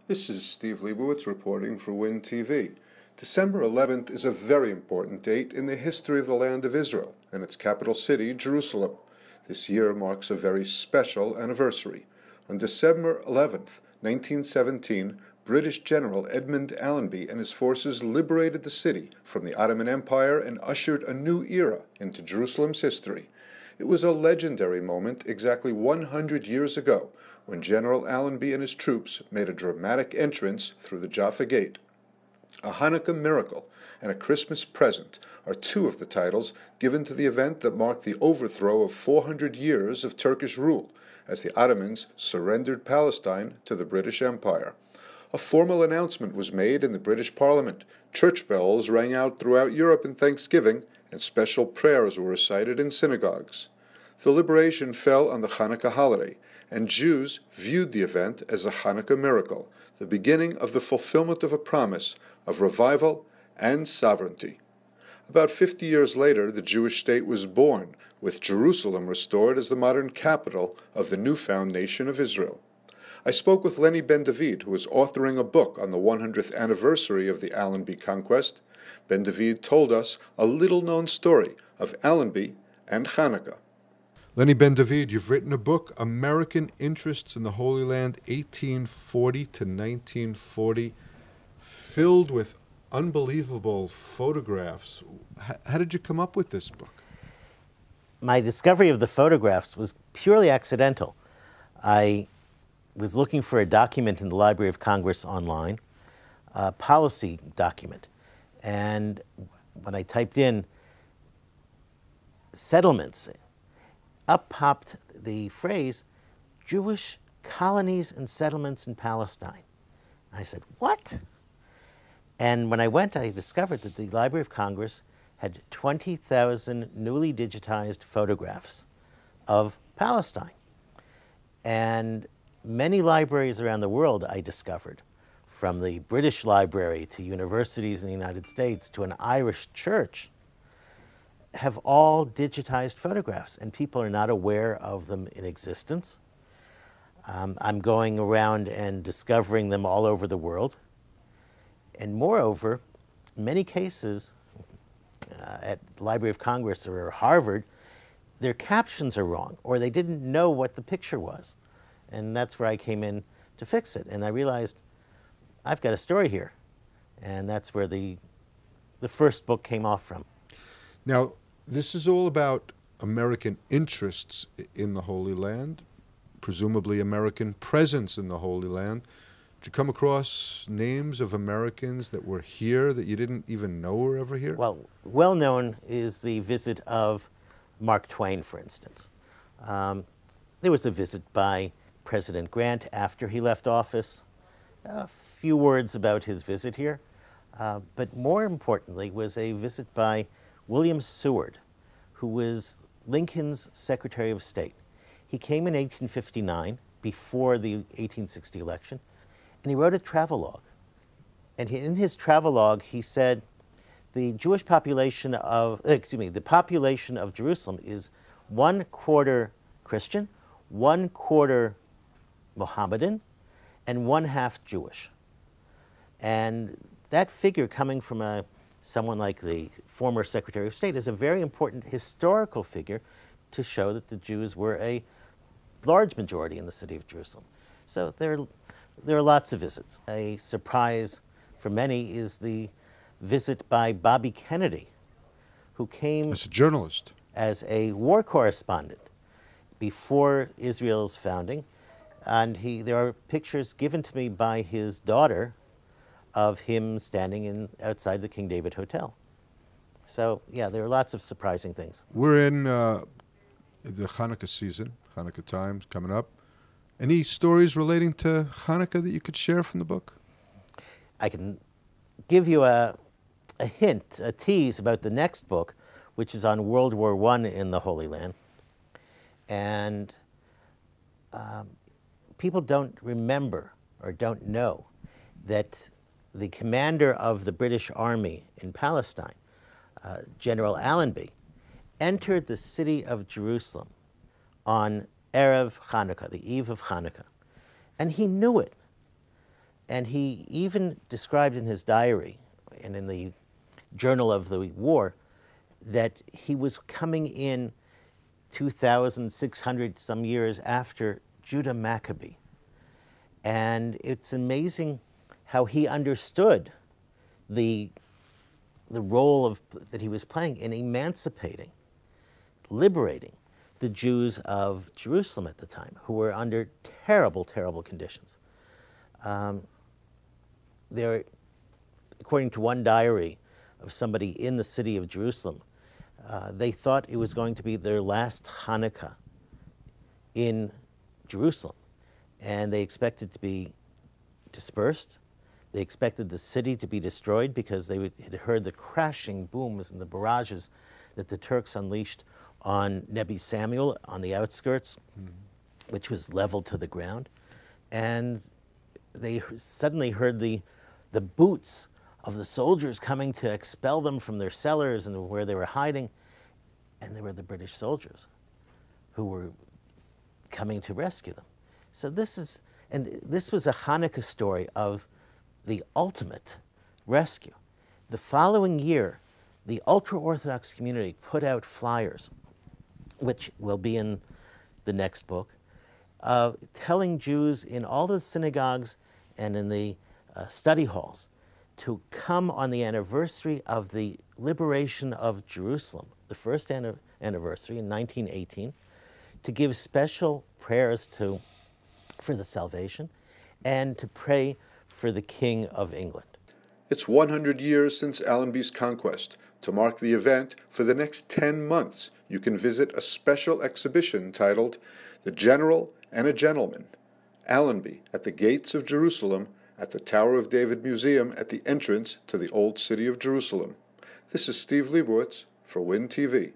This is Steve Leibowitz reporting for WIN TV. December 11th is a very important date in the history of the land of Israel and its capital city, Jerusalem. This year marks a very special anniversary. On December 11th, 1917, British General Edmund Allenby and his forces liberated the city from the Ottoman Empire and ushered a new era into Jerusalem's history. It was a legendary moment exactly 100 years ago, when General Allenby and his troops made a dramatic entrance through the Jaffa Gate. A Hanukkah miracle and a Christmas present are two of the titles given to the event that marked the overthrow of 400 years of Turkish rule, as the Ottomans surrendered Palestine to the British Empire. A formal announcement was made in the British Parliament, church bells rang out throughout Europe in Thanksgiving, and special prayers were recited in synagogues. The liberation fell on the Chanukah holiday, and Jews viewed the event as a Hanukkah miracle, the beginning of the fulfillment of a promise of revival and sovereignty. About 50 years later, the Jewish state was born, with Jerusalem restored as the modern capital of the newfound nation of Israel. I spoke with Lenny Ben-David, who is authoring a book on the 100th anniversary of the Allenby conquest. Ben-David told us a little-known story of Allenby and Chanukah. Lenny Ben-David, you've written a book, American Interests in the Holy Land, 1840 to 1940, filled with unbelievable photographs. How did you come up with this book? My discovery of the photographs was purely accidental. I was looking for a document in the Library of Congress online, a policy document. And when I typed in settlements, up popped the phrase, Jewish colonies and settlements in Palestine. I said, what? And when I went, I discovered that the Library of Congress had 20,000 newly digitized photographs of Palestine. And many libraries around the world, I discovered, from the British Library to universities in the United States to an Irish church, have all digitized photographs, and people are not aware of them in existence. I'm going around and discovering them all over the world. And moreover, in many cases, at the Library of Congress or Harvard, their captions are wrong, or they didn't know what the picture was. And that's where I came in to fix it. And I realized, I've got a story here. And that's where the first book came off from. Now, this is all about American interests in the Holy Land, presumably American presence in the Holy Land. Did you come across names of Americans that were here that you didn't even know were ever here? Well known is the visit of Mark Twain, for instance. There was a visit by President Grant after he left office. A few words about his visit here. But more importantly was a visit by William Seward, who was Lincoln's Secretary of State. He came in 1859, before the 1860 election, and he wrote a travelogue. And in his travelogue, he said, the Jewish population of, the population of Jerusalem is 1/4 Christian, 1/4 Mohammedan, and 1/2 Jewish. And that figure, coming from someone like the former Secretary of State, is a very important historical figure to show that the Jews were a large majority in the city of Jerusalem. So there are lots of visits. A surprise for many is the visit by Bobby Kennedy, who came as a journalist, as a war correspondent before Israel's founding. And there are pictures given to me by his daughter of him standing outside the King David Hotel. So, yeah, there are lots of surprising things. We're in the Chanukah season, Chanukah time coming up. Any stories relating to Chanukah that you could share from the book? I can give you a hint, a tease about the next book, which is on World War I in the Holy Land. And people don't remember or don't know that the commander of the British Army in Palestine, General Allenby, entered the city of Jerusalem on Erev Chanukah, the eve of Chanukah. And he knew it. And he even described in his diary and in the journal of the war that he was coming in 2,600 some years after Judah Maccabee. And it's amazing how he understood the role that he was playing in emancipating, liberating the Jews of Jerusalem at the time, who were under terrible, terrible conditions. According to one diary of somebody in the city of Jerusalem, they thought it was going to be their last Chanukah in Jerusalem, and they expected to be dispersed. They expected the city to be destroyed because they had heard the crashing booms and the barrages that the Turks unleashed on Nebi Samuel on the outskirts, which was leveled to the ground. And they suddenly heard the boots of the soldiers coming to expel them from their cellars and where they were hiding. And they were the British soldiers who were coming to rescue them. So this was a Hanukkah story of the ultimate rescue. The following year, the ultra-Orthodox community put out flyers, which will be in the next book, telling Jews in all the synagogues and in the study halls to come on the anniversary of the liberation of Jerusalem, the first anniversary in 1918, to give special prayers for the salvation and to pray for the King of England. It's 100 years since Allenby's conquest. To mark the event, for the next 10 months, you can visit a special exhibition titled The General and a Gentleman, Allenby at the Gates of Jerusalem, at the Tower of David Museum at the entrance to the Old City of Jerusalem. This is Steve Leibowitz for WIN TV.